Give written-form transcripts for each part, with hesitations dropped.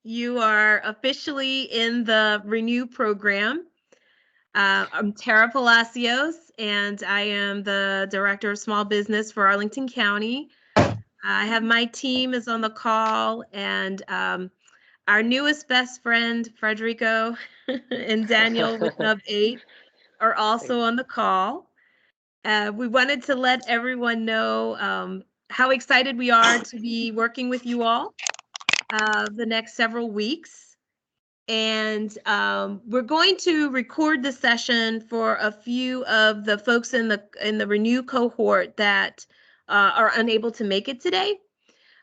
You are officially in the Renew program. I'm Tara Palacios, and I am the Director of Small Business for Arlington County. I have my team is on the call, and our newest best friend, Frederico and Daniel with Nub8, are also on the call. We wanted to let everyone know how excited we are to be working with you all the next several weeks. And we're going to record the session for a few of the folks in the Renew cohort that are unable to make it today.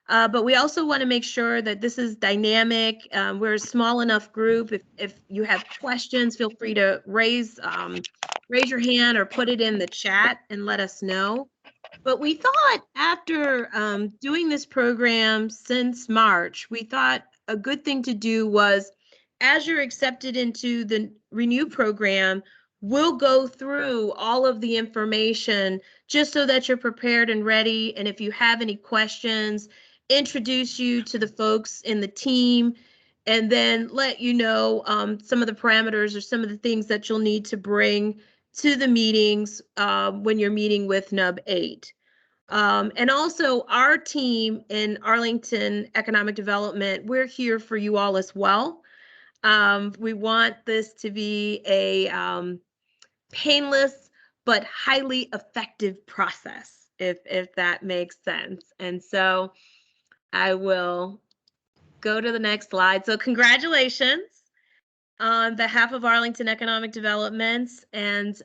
But we also want to make sure that this is dynamic. We're a small enough group. If you have questions, feel free to raise your hand or put it in the chat and let us know. But we thought after doing this program since March, we thought a good thing to do was, as you're accepted into the Renew program, we'll go through all of the information just so that you're prepared and ready. And if you have any questions, introduce you to the folks in the team, and then let you know some of the parameters or some of the things that you'll need to bring to the meetings when you're meeting with Nub8. And also our team in Arlington Economic Development, we're here for you all as well. We want this to be a painless but highly effective process, if that makes sense. And so I will go to the next slide. So congratulations on behalf of Arlington Economic Development. And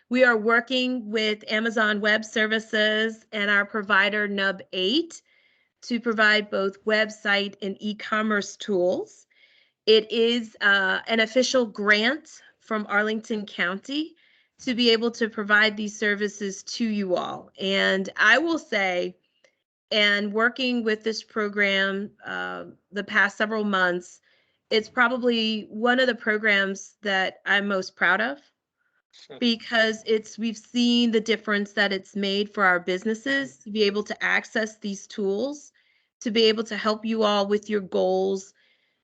we are working with Amazon Web Services and our provider Nub8 to provide both website and e-commerce tools. It is an official grant from Arlington County to be able to provide these services to you all. And I will say, and working with this program the past several months, it's probably one of the programs that I'm most proud of, because we've seen the difference that it's made for our businesses to be able to access these tools, to be able to help you all with your goals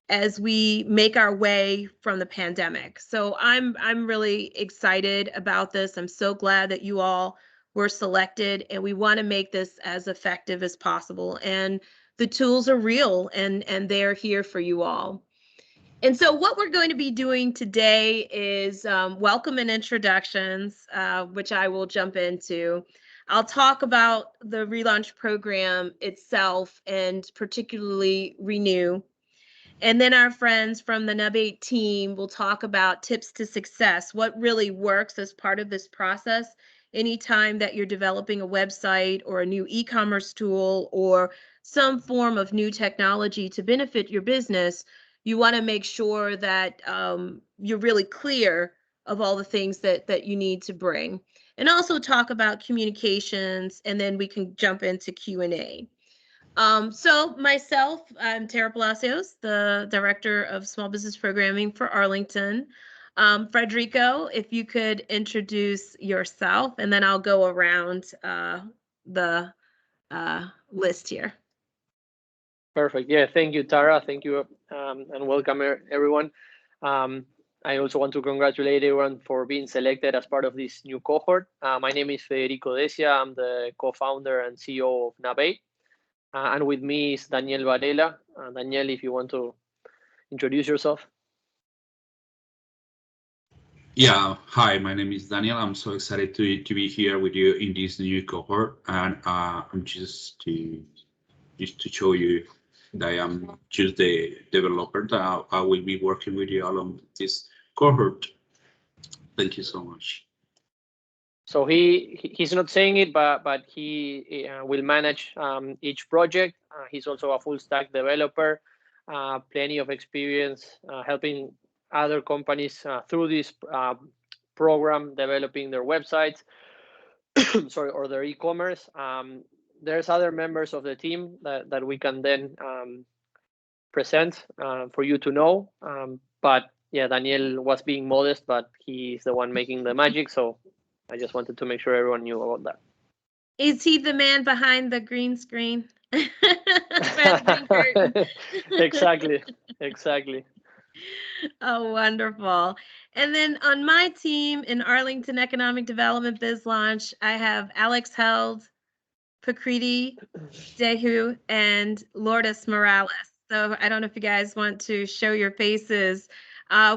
as we make our way from the pandemic. So I'm really excited about this. I'm so glad that you all were selected, and we want to make this as effective as possible. And the tools are real, and they're here for you all. And so what we're going to be doing today is welcome and introductions, which I will jump into. I'll talk about the relaunch program itself, and particularly Renew. And then our friends from the Nub8 team will talk about tips to success, what really works as part of this process. Anytime that you're developing a website or a new e-commerce tool or some form of new technology to benefit your business, you want to make sure that you're really clear of all the things that you need to bring. And also talk about communications, and then we can jump into Q&A. So myself, I'm Tara Palacios, the Director of Small Business Programming for Arlington. Frederico, if you could introduce yourself, and then I'll go around the list here. Perfect. Yeah, thank you, Tara. Thank you, and welcome everyone. I also want to congratulate everyone for being selected as part of this new cohort. My name is Federico Decia. I'm the co-founder and CEO of Nub8. And with me is Daniel Varela. Daniel, if you want to introduce yourself. Yeah, hi, my name is Daniel. I'm so excited to be here with you in this new cohort, and I'm just to show you that I am just the developer that I will be working with you along this cohort. Thank you so much. So he's not saying it, but he will manage each project. He's also a full stack developer, plenty of experience helping other companies through this program, developing their websites, sorry, or their e-commerce. There's other members of the team that we can then present for you to know. But yeah, Daniel was being modest, but he's the one making the magic. So I just wanted to make sure everyone knew about that. Is he the man behind the green screen? That's being very Exactly. Exactly. Oh, wonderful. And then on my team in Arlington Economic Development BizLaunch, I have Alex Held, Pakriti Dehu, and Lourdes Morales. So I don't know if you guys want to show your faces.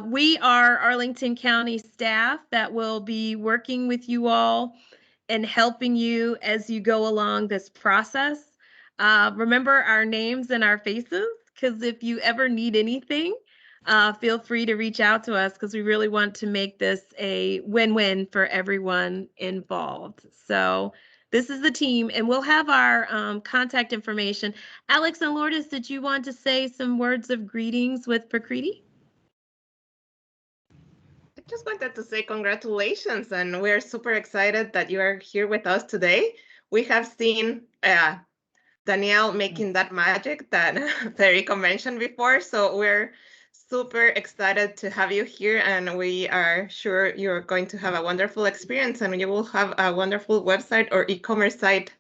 We are Arlington County staff that will be working with you all and helping you as you go along this process. Remember our names and our faces, because if you ever need anything, feel free to reach out to us, because we really want to make this a win-win for everyone involved. So this is the team, and we'll have our contact information. Alex and Lourdes, did you want to say some words of greetings with Prakriti? I just wanted to say congratulations, and we're super excited that you are here with us today. We have seen Danielle making that magic that Federico mentioned before, so we're super excited to have you here, and we are sure you're going to have a wonderful experience, and you will have a wonderful website or e-commerce site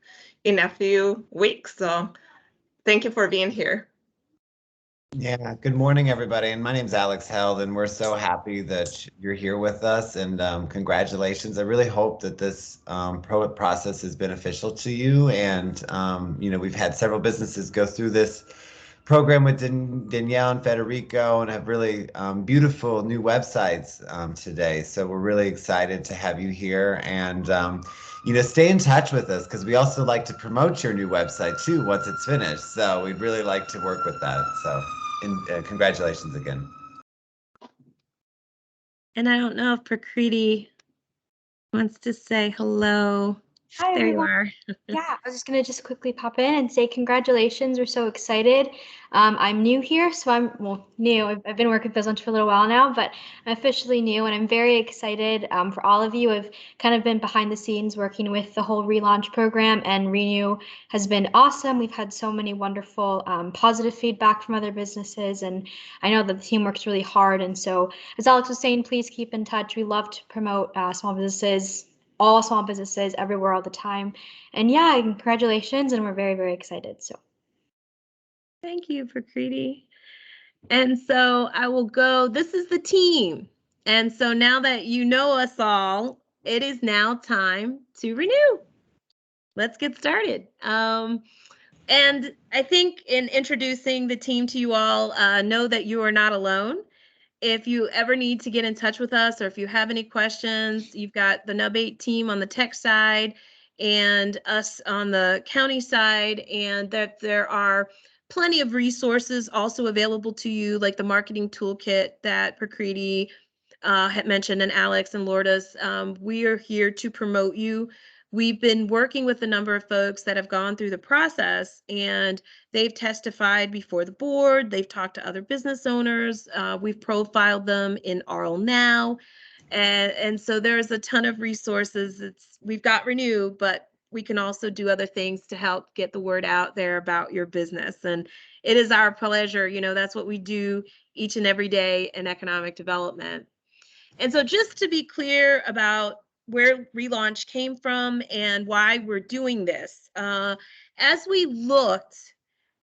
in a few weeks. So thank you for being here. Yeah, good morning, everybody. And my name's Alex Held, and we're so happy that you're here with us. And congratulations. I really hope that this process is beneficial to you. And, you know, we've had several businesses go through this program with Danielle and Federico and have really beautiful new websites today. So we're really excited to have you here. And, you know, stay in touch with us, because we also like to promote your new website too once it's finished. So we'd really like to work with that. So. And congratulations again. And I don't know if Prakriti wants to say hello. Hi, there everyone. you are. Yeah, I was just going to quickly pop in and say congratulations. We're so excited. I'm new here, so I'm new. I've been working with BizLaunch for a little while now, but I'm officially new, and I'm very excited for all of you. I've kind of been behind the scenes working with the whole relaunch program, and Renew has been awesome. We've had so many wonderful positive feedback from other businesses, and I know that the team works really hard. And so, as Alex was saying, please keep in touch. We love to promote small businesses, all small businesses everywhere all the time. And yeah, congratulations, and we're very, very excited. So thank you, Prakriti. And so I will go, this is the team. And so now that you know us all, it is now time to renew. Let's get started. And I think in introducing the team to you all, know that you are not alone. If you ever need to get in touch with us, or if you have any questions, you've got the Nub8 team on the tech side and us on the county side, and that there are plenty of resources also available to you, like the marketing toolkit that Prakriti had mentioned, and Alex and Lourdes. We are here to promote you. We've been working with a number of folks that have gone through the process, and they've testified before the board. They've talked to other business owners. We've profiled them in Arl Now. And so there's a ton of resources. We've got Renew, but we can also do other things to help get the word out there about your business. And it is our pleasure. You know, that's what we do each and every day in economic development. And so just to be clear about where relaunch came from and why we're doing this, as we looked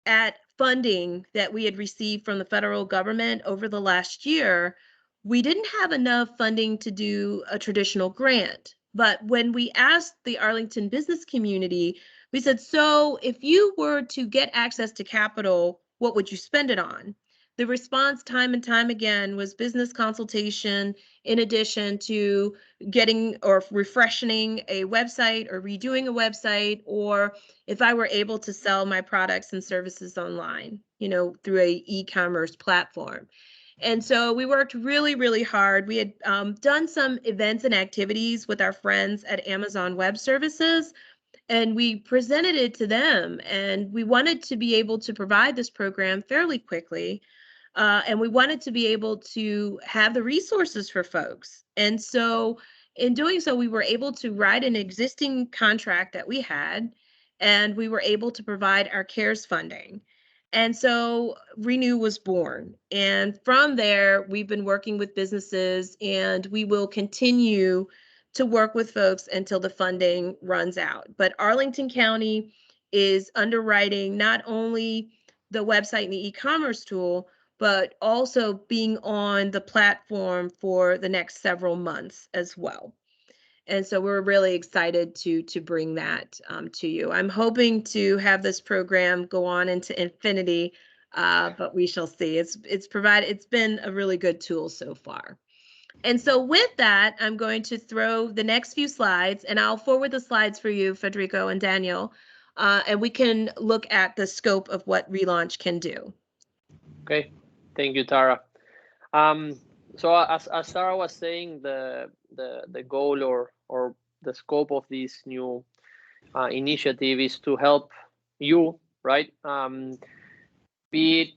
at funding that we had received from the federal government over the last year, we didn't have enough funding to do a traditional grant. But when we asked the Arlington business community, we said, so if you were to get access to capital, what would you spend it on? The response time and time again was business consultation, in addition to getting or refreshing a website or redoing a website, or if I were able to sell my products and services online, you know, through a e-commerce platform. And so we worked really, really hard. We had done some events and activities with our friends at Amazon Web Services, and we presented it to them. And we wanted to be able to provide this program fairly quickly. And we wanted to be able to have the resources for folks. And so in doing so, we were able to write an existing contract that we had, and we were able to provide our CARES funding. And so Renew was born. And from there, we've been working with businesses, and we will continue to work with folks until the funding runs out. But Arlington County is underwriting not only the website and the e-commerce tool, but also being on the platform for the next several months as well. And so we're really excited to bring that to you. I'm hoping to have this program go on into infinity, but we shall see. It's been a really good tool so far. And so with that, I'm going to throw the next few slides, and I'll forward the slides for you, Federico and Daniel, and we can look at the scope of what Relaunch can do. Okay, thank you, Tara. So as Tara was saying, the goal or the scope of this new initiative is to help you, right? Be it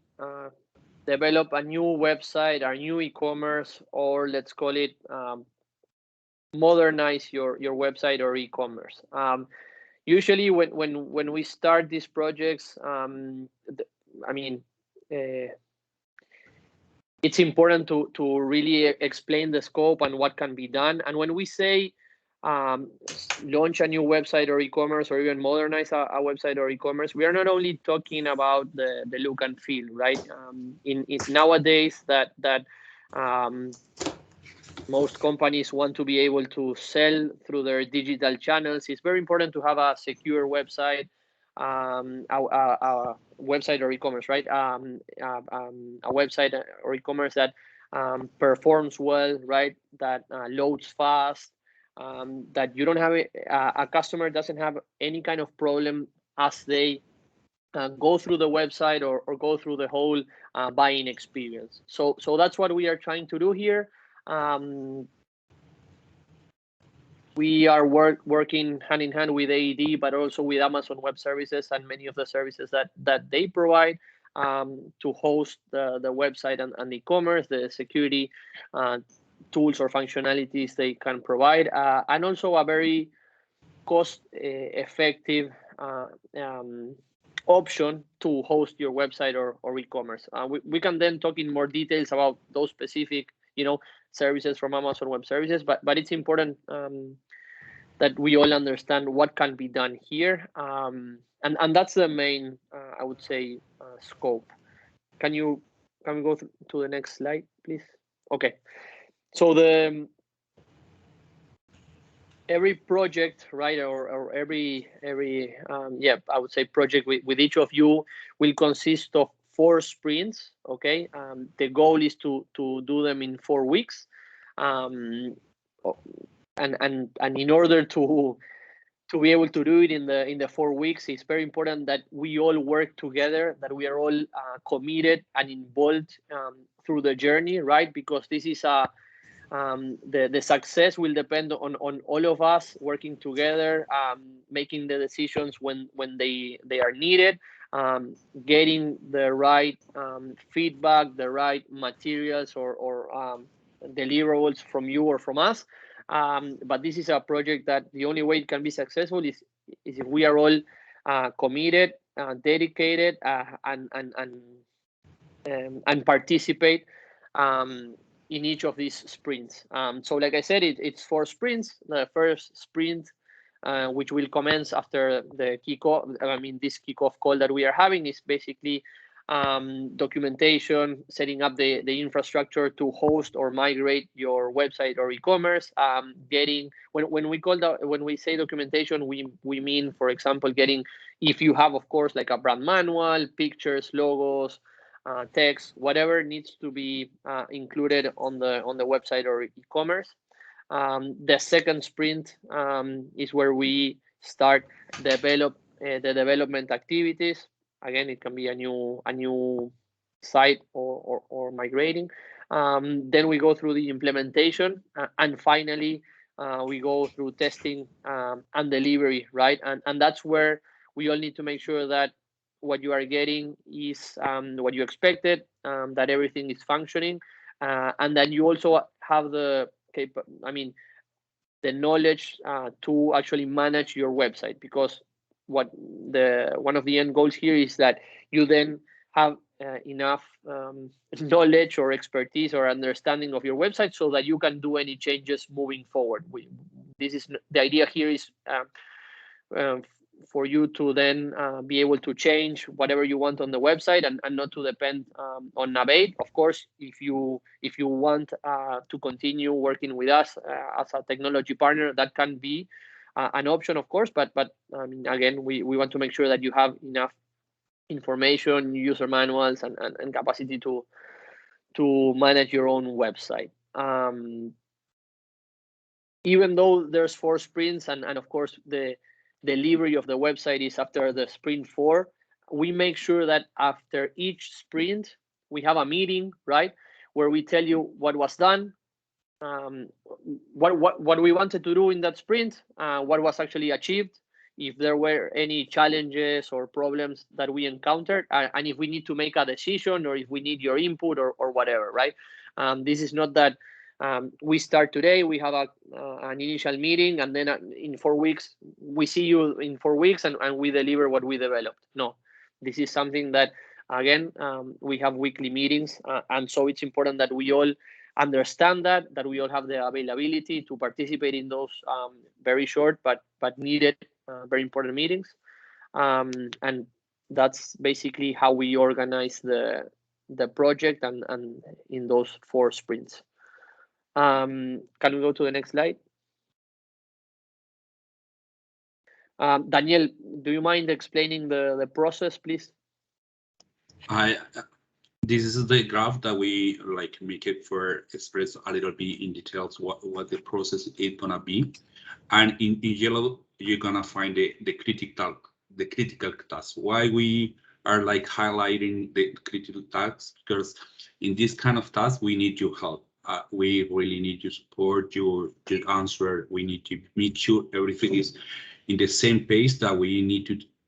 develop a new website, a new e-commerce, or let's call it modernize your website or e-commerce. Usually, when we start these projects, it's important to really explain the scope and what can be done. And when we say launch a new website or e-commerce, or even modernize a website or e-commerce, we are not only talking about the look and feel, right? In nowadays that most companies want to be able to sell through their digital channels, it's very important to have a secure website, a website or e-commerce, right? A website or e-commerce that performs well, right? That loads fast, that you don't have a customer doesn't have any kind of problem as they go through the website or go through the whole buying experience. So that's what we are trying to do here. We are working hand in hand with AED, but also with Amazon Web Services and many of the services that they provide to host the website and e-commerce, the security tools or functionalities they can provide, and also a very cost-effective option to host your website or e-commerce. We can then talk in more details about those specific, services from Amazon Web Services, but it's important that we all understand what can be done here, and that's the main, I would say, scope. Can we go to the next slide, please? Okay, so every project, right, or every I would say project with each of you will consist of 4 sprints. Okay, the goal is to do them in 4 weeks, and in order to be able to do it in the 4 weeks, it's very important that we all work together, that we are all committed and involved through the journey, right? Because this is the success will depend on all of us working together, making the decisions when they are needed, getting the right feedback, the right materials or deliverables from you or from us. But this is a project that the only way it can be successful is if we are all committed, dedicated, and participate in each of these sprints. So like I said, it's 4 sprints. The first sprint, which will commence after the kickoff, this kickoff call that we are having, is basically documentation, setting up the infrastructure to host or migrate your website or e-commerce. When we say documentation, we mean, for example, getting, if you have, of course, like a brand manual, pictures, logos, text, whatever needs to be included on the website or e-commerce. The second sprint is where we start the development activities. Again, it can be a new site or migrating. Then we go through the implementation, and finally we go through testing and delivery, right? And that's where we all need to make sure that what you are getting is what you expected, that everything is functioning, and that you also have the knowledge to actually manage your website, because one of the end goals here is that you then have enough knowledge or expertise or understanding of your website so that you can do any changes moving forward. The idea here is for you to then be able to change whatever you want on the website and not to depend on Nub8. Of course, if you want to continue working with us as a technology partner, that can be an option, of course. But I mean, again, we want to make sure that you have enough information, user manuals, and capacity to manage your own website. Even though there's 4 sprints and of course the delivery of the website is after the sprint 4, we make sure that after each sprint we have a meeting, right, where we tell you what was done, what we wanted to do in that sprint, what was actually achieved, if there were any challenges or problems that we encountered, and if we need to make a decision or if we need your input or whatever, right? This is not that we start today, we have an initial meeting, and then in 4 weeks, we see you in 4 weeks and we deliver what we developed. No, this is something that, again, we have weekly meetings, and so it's important that we all understand that we all have the availability to participate in those very short but needed, very important meetings. And that's basically how we organize the project and in those 4 sprints. Can we go to the next slide? Daniel, do you mind explaining the process, please? This is the graph that we like make it for express a little bit in details what the process is gonna be, and in yellow you're gonna find the critical tasks. Why we are like highlighting the critical tasks? Because in this kind of task we need your help. We really need your support, your answer. We need to make sure everything is in the same pace that we need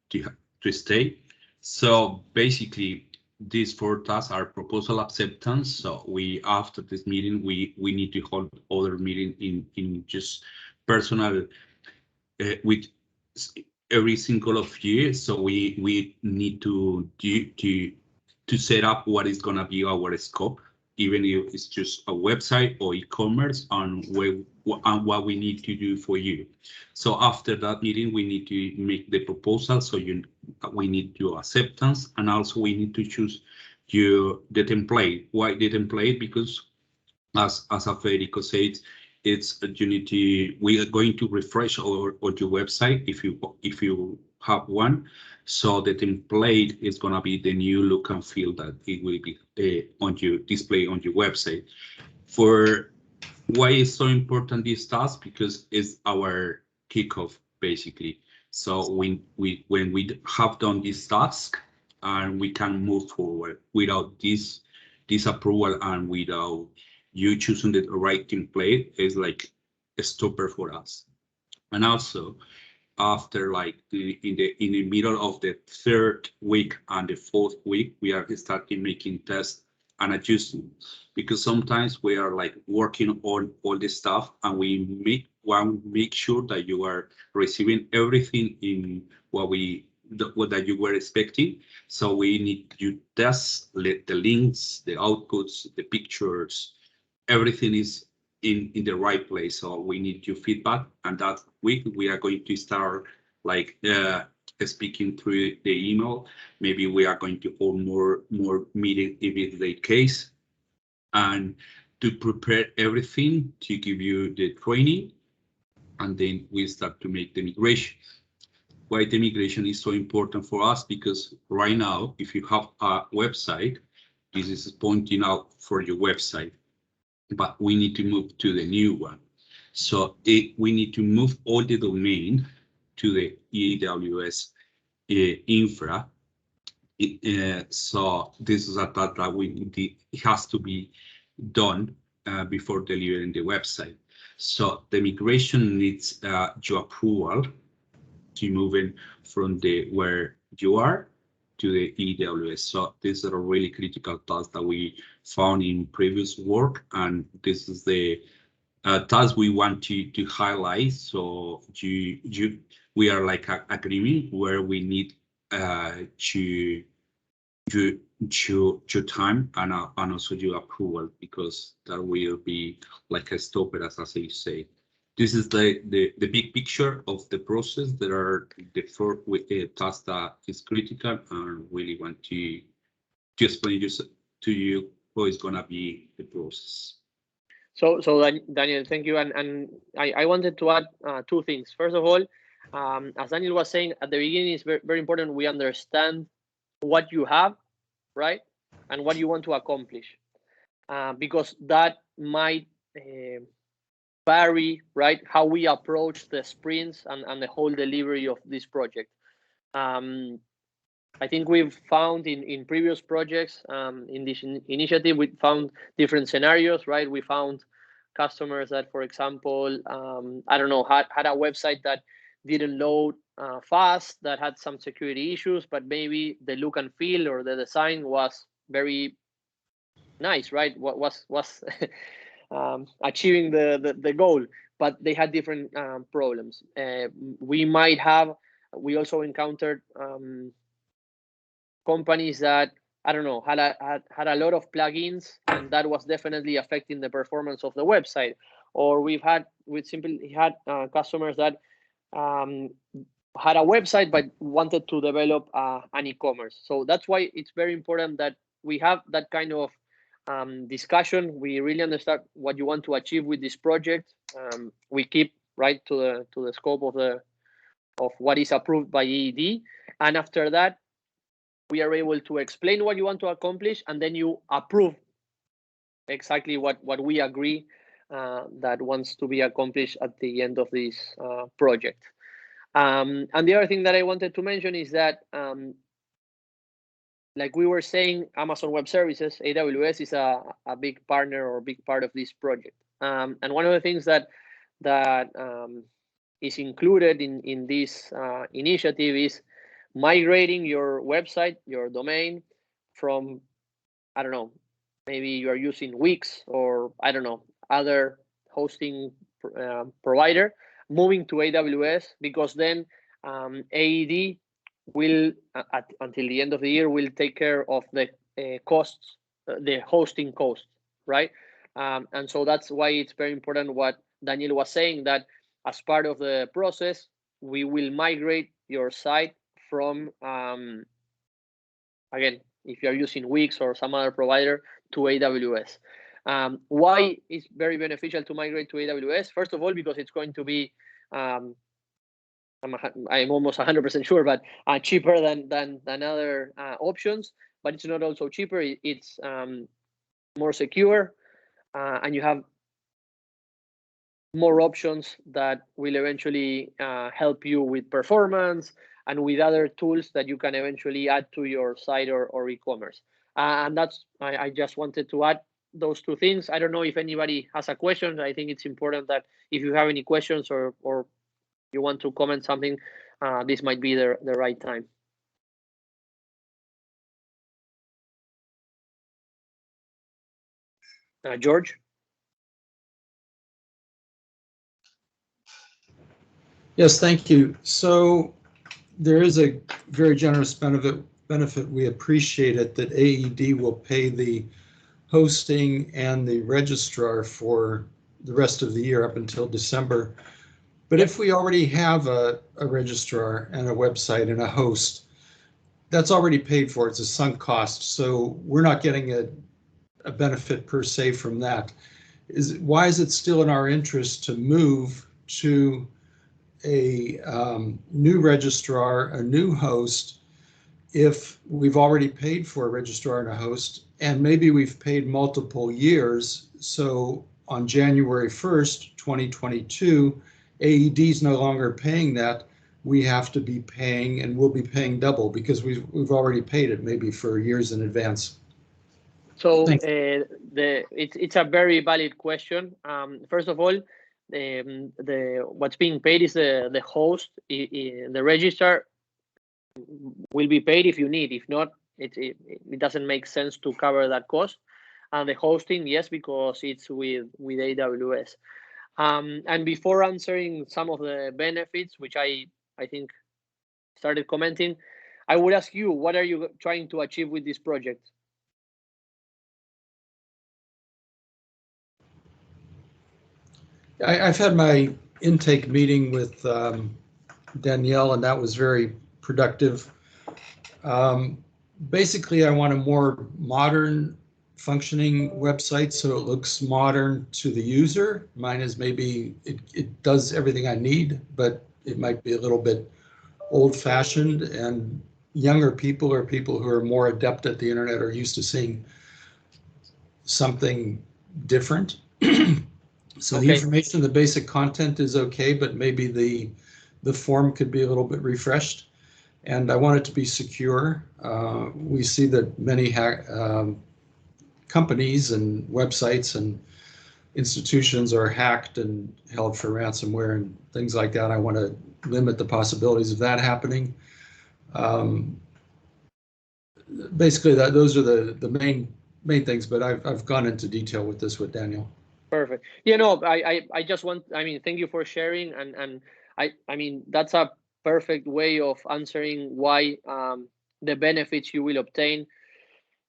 to stay. So basically, these 4 tasks are proposal acceptance. So we, after this meeting, we need to hold other meeting in just personal with every single of you. So we need to set up what is gonna be our scope, even if it's just a website or e-commerce, on what we need to do for you. So after that meeting, we need to make the proposal. So we need your acceptance, and also we need to choose the template. Why the template? Because as Federico said, it's we are going to refresh your website if you have one. So the template is going to be the new look and feel that it will be on your display on your website. For why is so important this task? Because it's our kickoff basically. So when we have done this task, and we can move forward without this approval and without you choosing the right template, is like a stopper for us. And also, after like in the middle of the 3rd week and the 4th week, we are starting making tests and adjusting, because sometimes we are like working on all this stuff and we make sure that you are receiving everything in what you were expecting. So we need you test the links, the outputs, the pictures, everything is in the right place. So we need your feedback, and that week we are going to start like speaking through the email. Maybe we are going to hold more meeting if it's the case, and to prepare everything to give you the training, and then we start to make the migration. Why the migration is so important for us? Because right now, if you have a website, this is pointing out for your website, but we need to move to the new one. So we need to move all the domain to the AWS infra. So this is a task that it has to be done before delivering the website. So the migration needs your approval to moving from where you are to the AWS. So this is a really critical task that we found in previous work, and this is the task we want to highlight. So we are like an agreement where we need your time and also your approval, because that will be like a stopper, as I say. this is the big picture of the process. There are the four tasks that is critical, and really want to explain to you how is gonna be the process. So Daniel, thank you. And I wanted to add two things. First of all, as Daniel was saying at the beginning, it's very, very important we understand what you have, right? And what you want to accomplish. Because that might vary, right? How we approach the sprints and the whole delivery of this project. I think we've found in previous projects, in this initiative, we found different scenarios, right? We found customers that, for example, I don't know, had a website that didn't load fast, that had some security issues, but maybe the look and feel or the design was very nice, right? What was achieving the goal, but they had different problems. We also encountered companies that, I don't know, had a lot of plugins, and that was definitely affecting the performance of the website. Or we simply had customers that had a website but wanted to develop an e-commerce. So that's why it's very important that we have that kind of discussion. We really understand what you want to achieve with this project. We keep right to the scope of what is approved by EED, and after that, we are able to explain what you want to accomplish, and then you approve exactly what we agree that wants to be accomplished at the end of this project. And the other thing that I wanted to mention is that, like we were saying, Amazon Web Services, AWS, is a big partner or big part of this project. And one of the things that is included in this initiative is migrating your website, your domain, from, I don't know, maybe you are using Wix or, I don't know, other hosting provider, moving to AWS, because then AED will, until the end of the year, will take care of the costs, the hosting costs, right? And so that's why it's very important what Daniel was saying, that as part of the process, we will migrate your site from, again, if you're using Wix or some other provider, to AWS. Why it's very beneficial to migrate to AWS? First of all, because it's going to be, I'm almost 100% sure, but cheaper than other options. But it's not also cheaper. It's more secure, and you have more options that will eventually help you with performance and with other tools that you can eventually add to your site or e-commerce. And that's, I just wanted to add those two things. I don't know if anybody has a question. I think it's important that if you have any questions or you want to comment something, this might be the right time. George? Yes, thank you. So there is a very generous benefit. We appreciate it that AED will pay the hosting and the registrar for the rest of the year up until December. But if we already have a registrar and a website and a host, that's already paid for. It's a sunk cost. So we're not getting a benefit per se from that. Why is it still in our interest to move to a new registrar, a new host, if we've already paid for a registrar and a host, and maybe we've paid multiple years? So on January 1st, 2022, AED is no longer paying that. We have to be paying, and we'll be paying double because we've already paid it maybe for years in advance. So it's a very valid question. First of all, what's being paid is the host. The registrar will be paid if you need. If not, it doesn't make sense to cover that cost. And the hosting, yes, because it's with AWS. And before answering some of the benefits, which I think started commenting, I would ask you, what are you trying to achieve with this project? I've had my intake meeting with Danielle, and that was very productive. Basically, I want a more modern functioning website so it looks modern to the user. Mine is maybe, it does everything I need, but it might be a little bit old-fashioned, and younger people or people who are more adept at the internet are used to seeing something different. So the information, the basic content is okay, but maybe the form could be a little bit refreshed. And I want it to be secure. We see that many companies and websites and institutions are hacked and held for ransomware and things like that. I want to limit the possibilities of that happening. Basically, those are the main things, but I've gone into detail with this with Daniel. Perfect. You know, I just want, I mean, thank you for sharing, and I mean, that's a perfect way of answering why the benefits you will obtain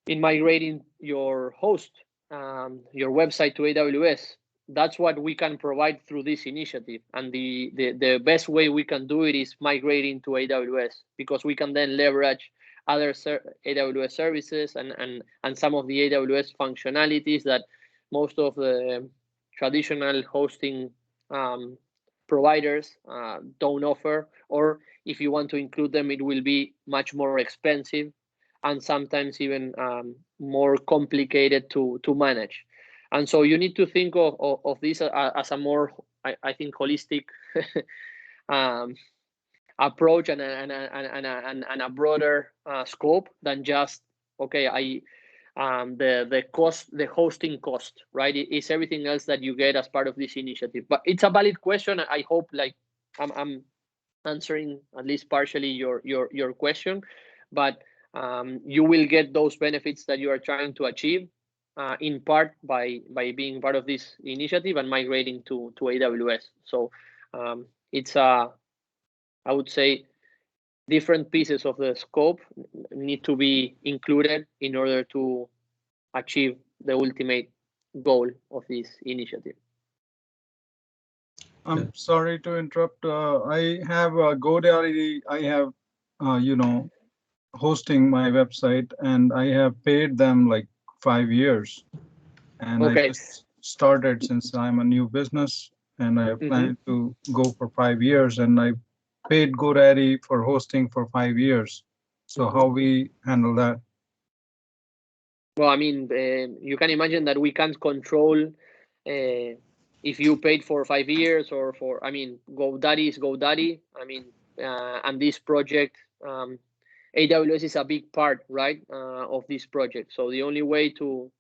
in migrating your host, your website to AWS. That's what we can provide through this initiative, and the best way we can do it is migrating to AWS, because we can then leverage other AWS services and some of the AWS functionalities that most of the traditional hosting providers don't offer, or if you want to include them, it will be much more expensive and sometimes even more complicated to manage. And so you need to think of this as a more, I think, holistic approach and a broader scope than just, okay, the cost, the hosting cost, right? It's everything else that you get as part of this initiative. But it's a valid question. I hope, like, I'm answering at least partially your question, but you will get those benefits that you are trying to achieve in part by being part of this initiative and migrating to AWS. So it's I would say different pieces of the scope need to be included in order to achieve the ultimate goal of this initiative. I'm sorry to interrupt. I have GoDaddy. I have, hosting my website, and I have paid them like 5 years. And I just started, since I'm a new business, and I plan to go for 5 years, and I paid GoDaddy for hosting for 5 years. So how we handle that? Well, I mean, you can imagine that we can't control if you paid for 5 years or for, I mean, GoDaddy is GoDaddy. I mean, and this project, AWS is a big part, right, of this project. So the only way to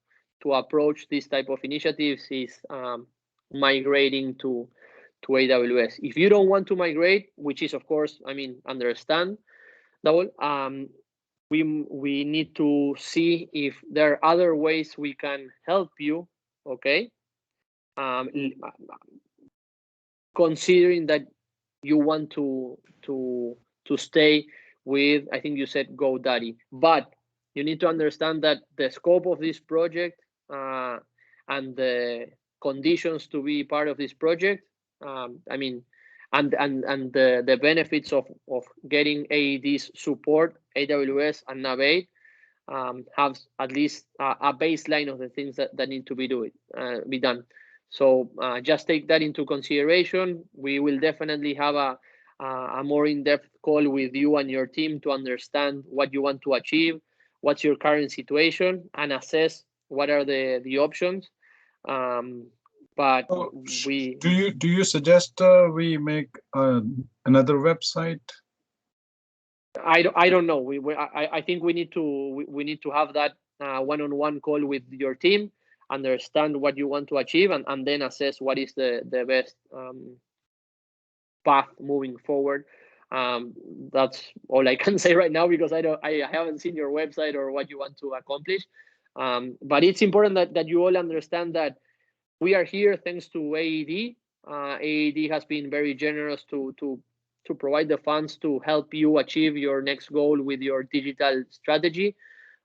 approach this type of initiatives is migrating to AWS. If you don't want to migrate, which is, of course, I mean, understand, we need to see if there are other ways we can help you, okay? Considering that you want to stay with, I think you said GoDaddy, but you need to understand that the scope of this project and the conditions to be part of this project, I mean, and the benefits of getting AED's support, AWS and Nub8, have at least a baseline of the things that need to be done. So just take that into consideration. We will definitely have a more in-depth call with you and your team to understand what you want to achieve, what's your current situation, and assess what are the options. But do you suggest we make another website? I don't know. I think we need to have that one-on-one call with your team, understand what you want to achieve, and then assess what is the best path moving forward. That's all I can say right now, because I haven't seen your website or what you want to accomplish. But it's important that you all understand that we are here thanks to AED. AED has been very generous to provide the funds to help you achieve your next goal with your digital strategy.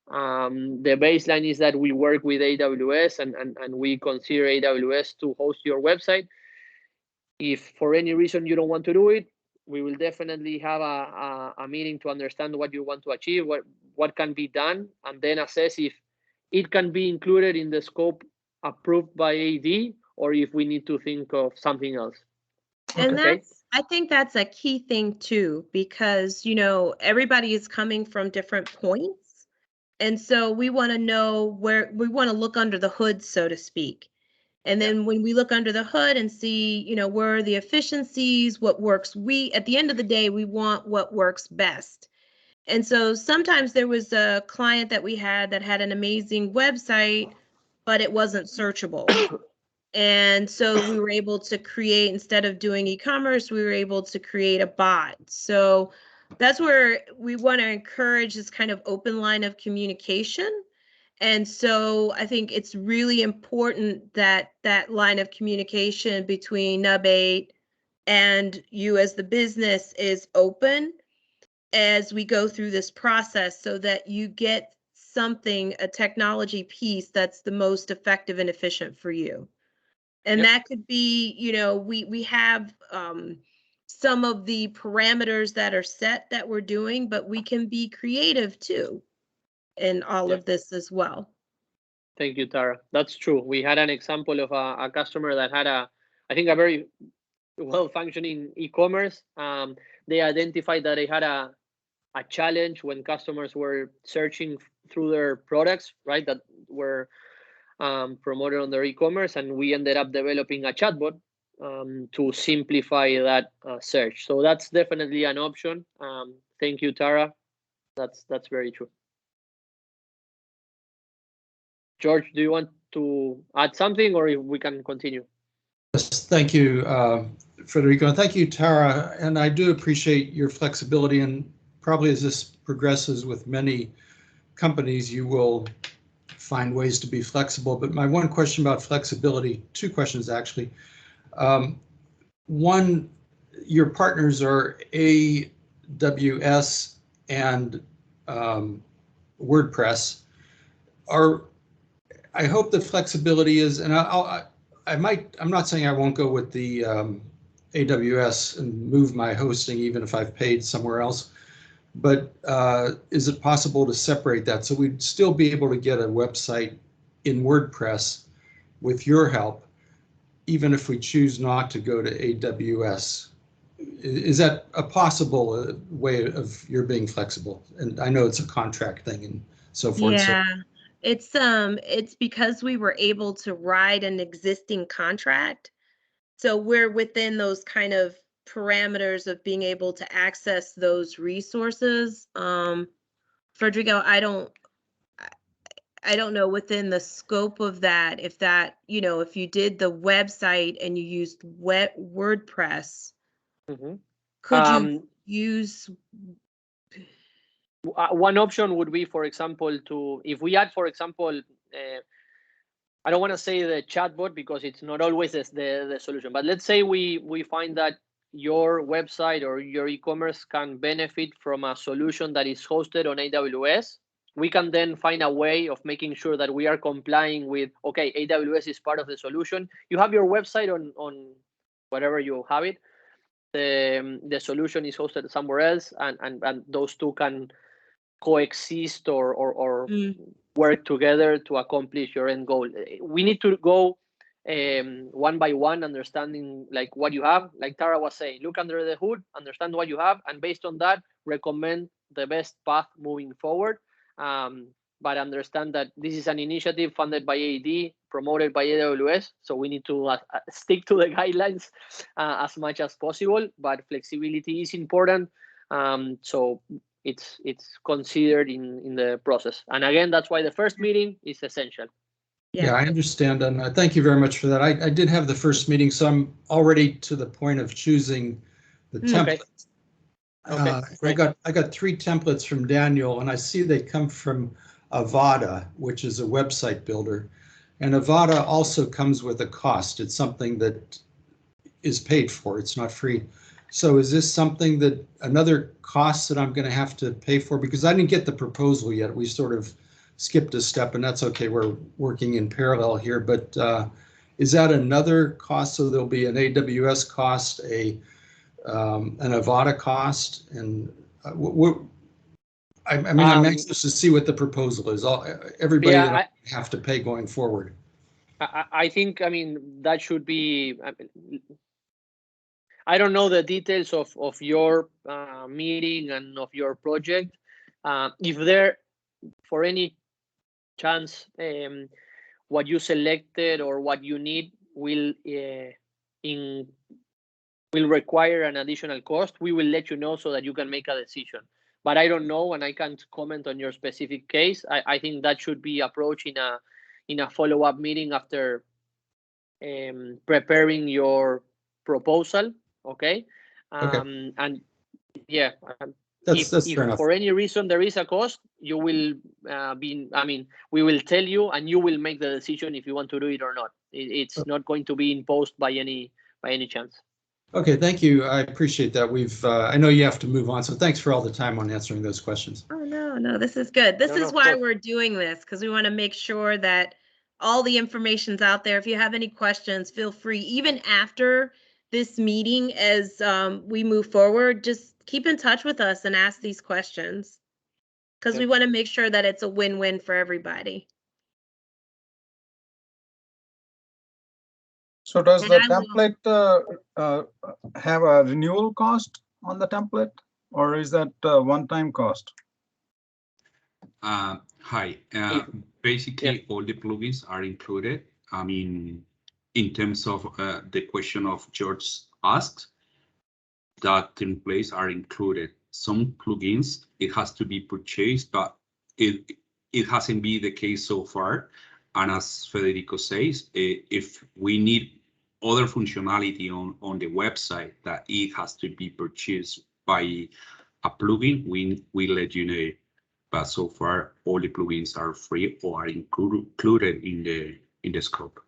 The baseline is that we work with AWS and we consider AWS to host your website. If for any reason you don't want to do it, we will definitely have a meeting to understand what you want to achieve, what can be done, and then assess if it can be included in the scope approved by AD, or if we need to think of something else. And Okay. I think that's a key thing too, because, you know, everybody is coming from different points. And so we want to know where we want to look under the hood, so to speak. And then when we look under the hood and see, you know, where are the efficiencies, what works, at the end of the day, we want what works best. And so sometimes there was a client that we had that had an amazing website, but it wasn't searchable. And so we were able to create, instead of doing e-commerce, we were able to create a bot. So that's where we want to encourage this kind of open line of communication. And so I think it's really important that that line of communication between Nub8 and you as the business is open as we go through this process, so that you get something, a technology piece that's the most effective and efficient for you. And that could be, you know, we have some of the parameters that are set that we're doing, but we can be creative too in all of this as well. Thank you, Tara. That's true. We had an example of a customer that had I think a very well-functioning e-commerce. They identified that they had a challenge when customers were searching through their products, right, that were promoted on their e-commerce, and we ended up developing a chatbot to simplify that search. So that's definitely an option. Thank you, Tara. That's very true. George, do you want to add something, or we can continue? Yes, thank you, Federico, and thank you, Tara. And I do appreciate your flexibility, and probably as this progresses with many companies, you will find ways to be flexible. But my one question about flexibility, two questions actually. One, your partners are AWS and WordPress. I hope the flexibility is, and I'm not saying I won't go with the AWS and move my hosting even if I've paid somewhere else, but is it possible to separate that so we'd still be able to get a website in WordPress with your help, even if we choose not to go to AWS? Is that a possible way of your being flexible? And I know it's a contract thing and so forth. Yeah. It's because we were able to ride an existing contract. So we're within those kind of parameters of being able to access those resources. Federico, I don't know within the scope of that, if that, you know, if you did the website and you used WordPress, could you use? One option would be, for example, if we add, for example, I don't want to say the chatbot because it's not always the solution, but let's say we find that your website or your e-commerce can benefit from a solution that is hosted on AWS. We can then find a way of making sure that we are complying with, okay, AWS is part of the solution. You have your website on whatever you have it. The solution is hosted somewhere else, and those two can coexist or work together to accomplish your end goal. We need to go one by one, understanding like what you have. Like Tara was saying, look under the hood, understand what you have, and based on that, recommend the best path moving forward. But understand that this is an initiative funded by AD, promoted by AWS, so we need to stick to the guidelines as much as possible. But flexibility is important, so it's considered in the process. And again, that's why the first meeting is essential. Yeah, I understand, and thank you very much for that. I did have the first meeting, so I'm already to the point of choosing the template. Okay. I got 3 templates from Daniel, and I see they come from Avada, which is a website builder. And Avada also comes with a cost. It's something that is paid for. It's not free. So is this something that another cost that I'm going to have to pay for? Because I didn't get the proposal yet. We sort of skipped a step, and that's okay. We're working in parallel here. But is that another cost? So there'll be an AWS cost, an Avada cost, and I'm anxious to see what the proposal is. Everybody Yeah, that I have to pay going forward. I think, that should be, I don't know the details of your meeting and of your project. If there, for any chance, what you selected or what you need will require an additional cost, we will let you know so that you can make a decision. But I don't know, and I can't comment on your specific case. I think that should be approached in a follow-up meeting after preparing your proposal. Okay. Okay. And yeah, That's if fair enough. for any reason there is a cost, you will we will tell you, and you will make the decision if you want to do it or not. It's not going to be imposed by any chance. Okay, thank you. I appreciate that. I know you have to move on, so thanks for all the time on answering those questions. Oh, no, this is good. This is why we're doing this, because we want to make sure that all the information's out there. If you have any questions, feel free, even after this meeting, as we move forward, just keep in touch with us and ask these questions, because we want to make sure that it's a win-win for everybody. So does the template have a renewal cost on the template, or is that a one-time cost? Hi. Basically, all the plugins are included. In terms of the question of George asked, that templates are included. Some plugins, it has to be purchased, but it hasn't been the case so far. And as Federico says, if we need other functionality on the website that it has to be purchased by a plugin, we let you know. But so far, all the plugins are free or are included in the scope.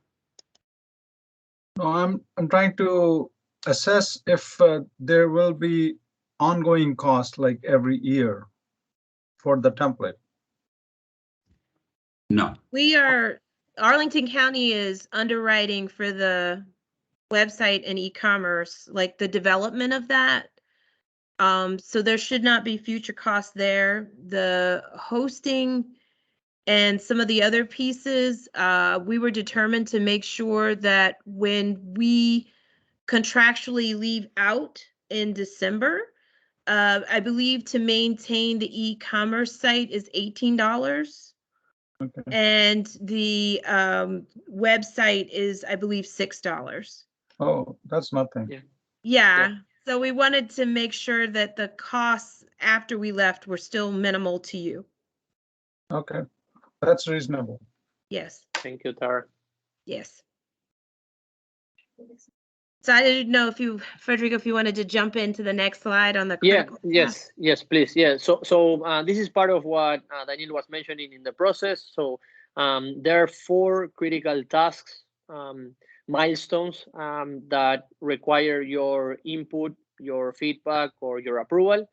No, I'm trying to assess if there will be ongoing cost like every year for the template. No. Arlington County is underwriting for the website and e-commerce, like the development of that. So there should not be future costs there. The hosting and some of the other pieces, we were determined to make sure that when we contractually leave out in December, I believe to maintain the e-commerce site is $18. Okay. And the website is, I believe, $6. Oh, that's nothing. Yeah. So we wanted to make sure that the costs after we left were still minimal to you. Okay, that's reasonable. Yes. Thank you, Tara. Yes. So I didn't know if Federico, if you wanted to jump into the next slide on the critical. Yes, please. Yeah. So this is part of what Daniel was mentioning in the process. So there are 4 critical tasks, milestones that require your input, your feedback, or your approval.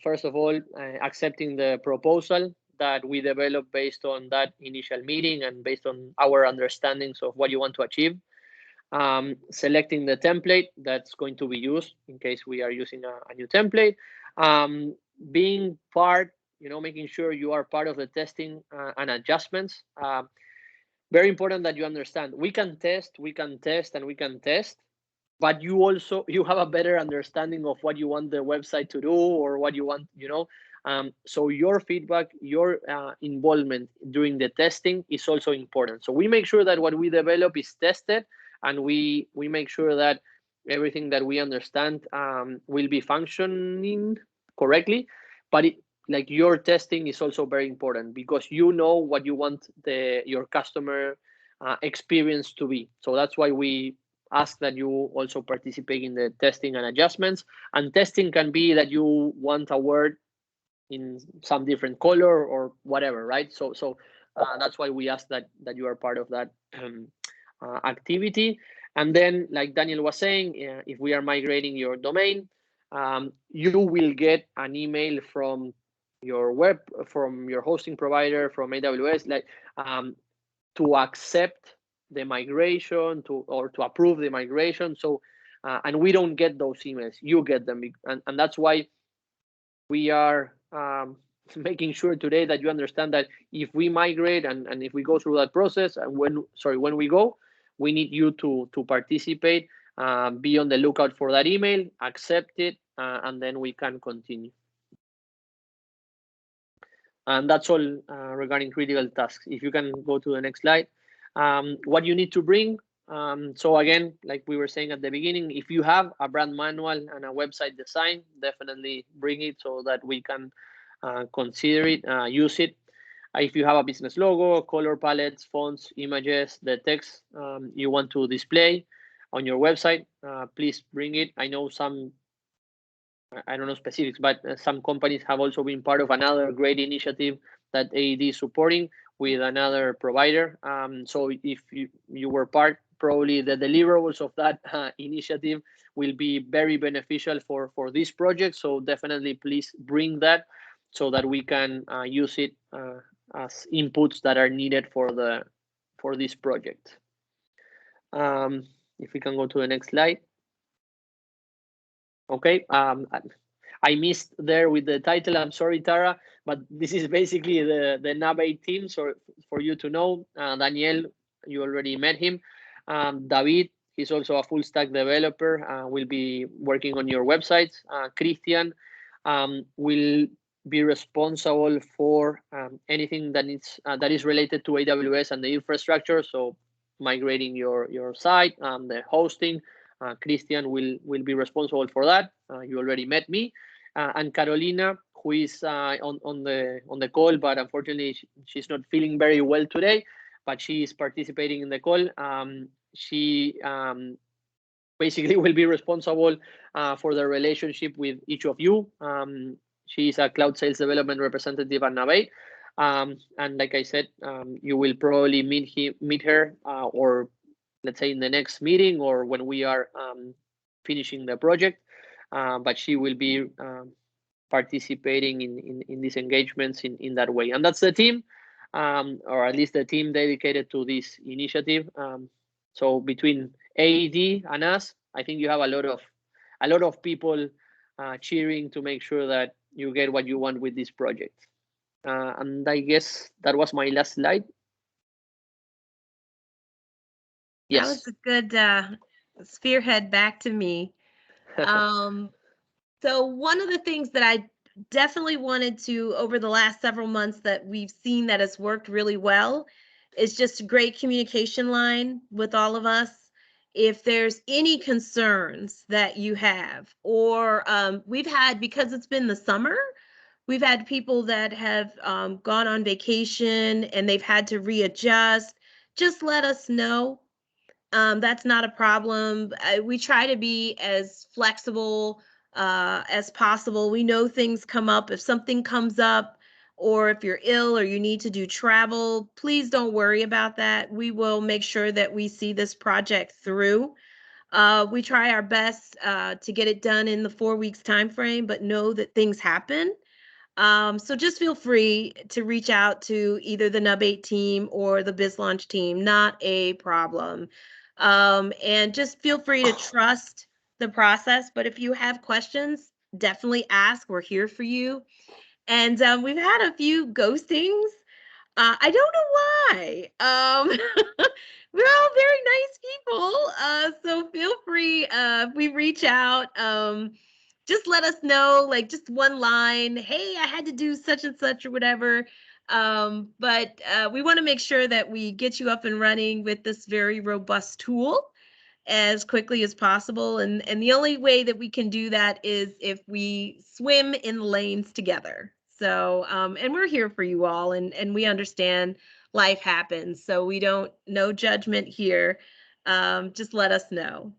First of all, accepting the proposal that we developed based on that initial meeting and based on our understandings of what you want to achieve. Selecting the template that's going to be used in case we are using a new template. Being part, making sure you are part of the testing and adjustments. Very important that you understand, we can test, but you have a better understanding of what you want the website to do or what you want, so your feedback, your involvement during the testing is also important. So we make sure that what we develop is tested, and we make sure that everything that we understand will be functioning correctly. But your testing is also very important, because you know what you want your customer experience to be. So that's why we ask that you also participate in the testing and adjustments. And testing can be that you want a word in some different color or whatever, right? So that's why we ask that you are part of that activity. And then, like Daniel was saying, if we are migrating your domain, you will get an email from your hosting provider, from AWS, to accept the migration or to approve the migration. So, and we don't get those emails, you get them. And that's why we are making sure today that you understand that if we migrate and if we go through that process, and when we go, we need you to participate, be on the lookout for that email, accept it, and then we can continue. And that's all regarding critical tasks. If you can go to the next slide. What you need to bring. So again, like we were saying at the beginning, if you have a brand manual and a website design, definitely bring it so that we can consider it, use it. If you have a business logo, color palettes, fonts, images, the text you want to display on your website, please bring it. I know some, I don't know specifics, but some companies have also been part of another great initiative that AED is supporting with another provider. So if you were part, probably the deliverables of that initiative will be very beneficial for this project. So definitely please bring that so that we can use it as inputs that are needed for this project. If we can go to the next slide. Okay, I missed there with the title. I'm sorry, Tara, but this is basically the Nub8 team. So for you to know, Daniel, you already met him. David, he's also a full stack developer, will be working on your websites. Christian will be responsible for anything that is related to AWS and the infrastructure. So migrating your site, the hosting. Christian will be responsible for that. You already met me. And Carolina, who is on the call, but unfortunately she's not feeling very well today, but she is participating in the call. She basically will be responsible for the relationship with each of you. She is a cloud sales development representative at Nub8. And like I said, you will probably meet her or let's say in the next meeting or when we are finishing the project. But she will be participating in these engagements in that way. And that's the team, or at least the team dedicated to this initiative. So between AED and us, I think you have a lot of people cheering to make sure that you get what you want with this project. And I guess that was my last slide. Yes. That was a good spearhead back to me. So one of the things that I definitely wanted to, over the last several months that we've seen that has worked really well, is just a great communication line with all of us. If there's any concerns that you have, or we've had, because it's been the summer, we've had people that have gone on vacation and they've had to readjust. Just let us know. That's not a problem. We try to be as flexible as possible. We know things come up. If something comes up, or if you're ill or you need to do travel, please don't worry about that. We will make sure that we see this project through. We try our best to get it done in the 4 weeks time frame, but know that things happen. So just feel free to reach out to either the Nub8 team or the BizLaunch team. Not a problem. And just feel free to trust the process. But if you have questions, definitely ask. We're here for you. And we've had a few ghostings. I don't know why. We're all very nice people. So feel free if we reach out. Just let us know, like just one line. Hey, I had to do such and such or whatever. But we want to make sure that we get you up and running with this very robust tool as quickly as possible. And the only way that we can do that is if we swim in lanes together. So, and we're here for you all, and we understand life happens. So we don't, no judgment here. Just let us know.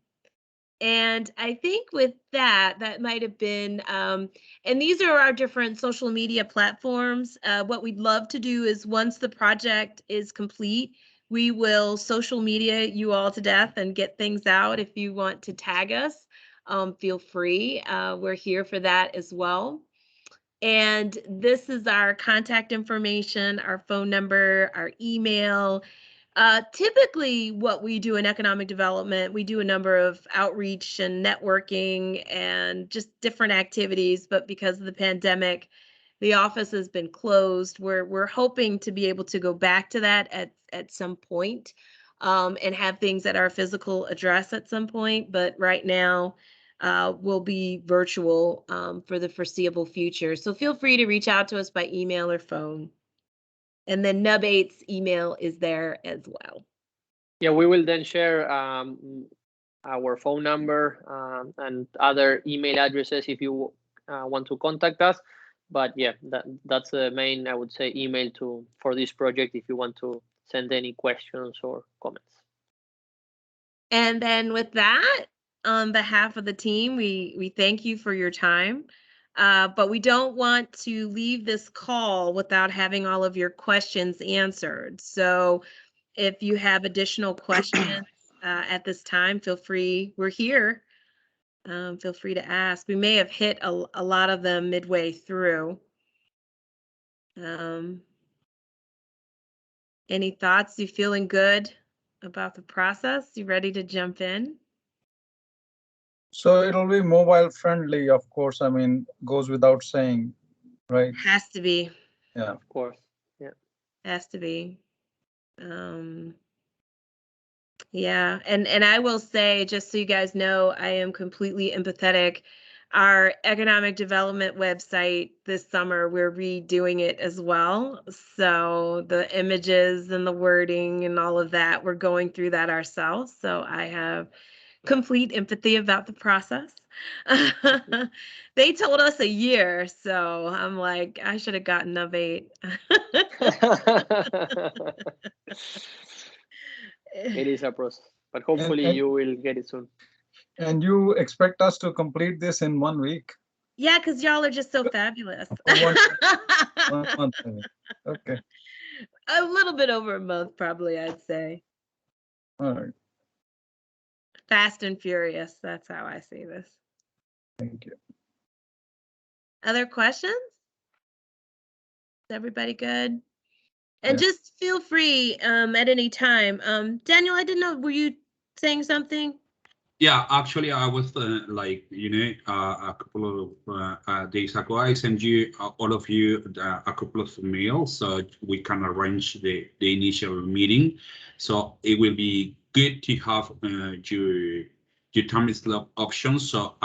And I think with that might have been, and these are our different social media platforms. What we'd love to do is once the project is complete, we will social media you all to death and get things out. If you want to tag us, feel free. We're here for that as well. And this is our contact information, our phone number, our email. Typically, what we do in economic development, we do a number of outreach and networking and just different activities. But because of the pandemic, the office has been closed. We're hoping to be able to go back to that at some point, and have things at our physical address at some point. But right now, we'll be virtual for the foreseeable future. So feel free to reach out to us by email or phone. And then Nub8's email is there as well. Yeah, we will then share our phone number and other email addresses if you want to contact us. But yeah, that's the main, I would say, email for this project if you want to send any questions or comments. And then with that, on behalf of the team, we thank you for your time. But we don't want to leave this call without having all of your questions answered. So if you have additional questions at this time, feel free. We're here. Feel free to ask. We may have hit a lot of them midway through. Any thoughts? You feeling good about the process? You ready to jump in? So it'll be mobile friendly, of course. I mean, goes without saying, right? Has to be. Yeah. Of course. Yeah. Has to be. Yeah, and I will say, just so you guys know, I am completely empathetic. Our economic development website this summer, we're redoing it as well. So the images and the wording and all of that, we're going through that ourselves. So I have complete empathy about the process. They told us a year, so I'm like, I should have gotten Nub8. It is a process, but hopefully you will get it soon. And you expect us to complete this in 1 week? Yeah, because y'all are just so fabulous. 1 month. Okay. A little bit over a month, probably, I'd say. All right. Fast and furious. That's how I see this. Thank you. Other questions? Is everybody good? And Yeah. just feel free at any time. Daniel, I didn't know, were you saying something? Yeah, actually, I was like, a couple of days ago, I sent you, all of you, a couple of mails so we can arrange the initial meeting. So it will be good to have your time slot options so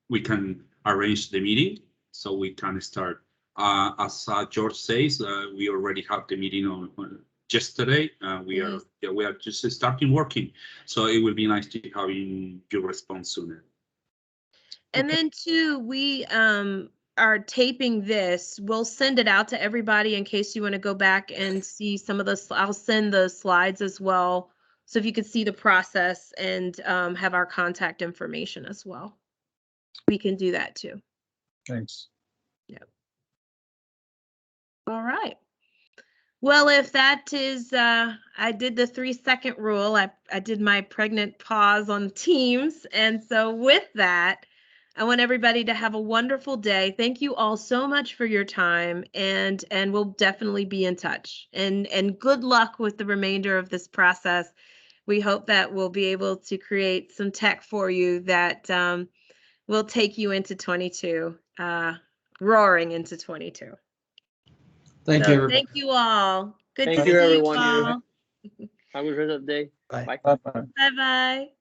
we can arrange the meeting so we can start. As George says, we already have the meeting on yesterday. We are just starting working, so it will be nice to have your response sooner. And then too, we are taping this. We'll send it out to everybody in case you want to go back and see some of the. I'll send the slides as well, so if you could see the process and have our contact information as well. We can do that too. Thanks. Yep. All right. Well, if that is, I did the 3-second rule. I did my pregnant pause on Teams. And so with that, I want everybody to have a wonderful day. Thank you all so much for your time, and we'll definitely be in touch. And good luck with the remainder of this process. We hope that we'll be able to create some tech for you that will take you into 22, roaring into 22. Thank you, everybody. Thank you all. Good Thank to see you, everyone. you all. Have a good rest of the day. Bye. Bye. Bye-bye. Bye-bye.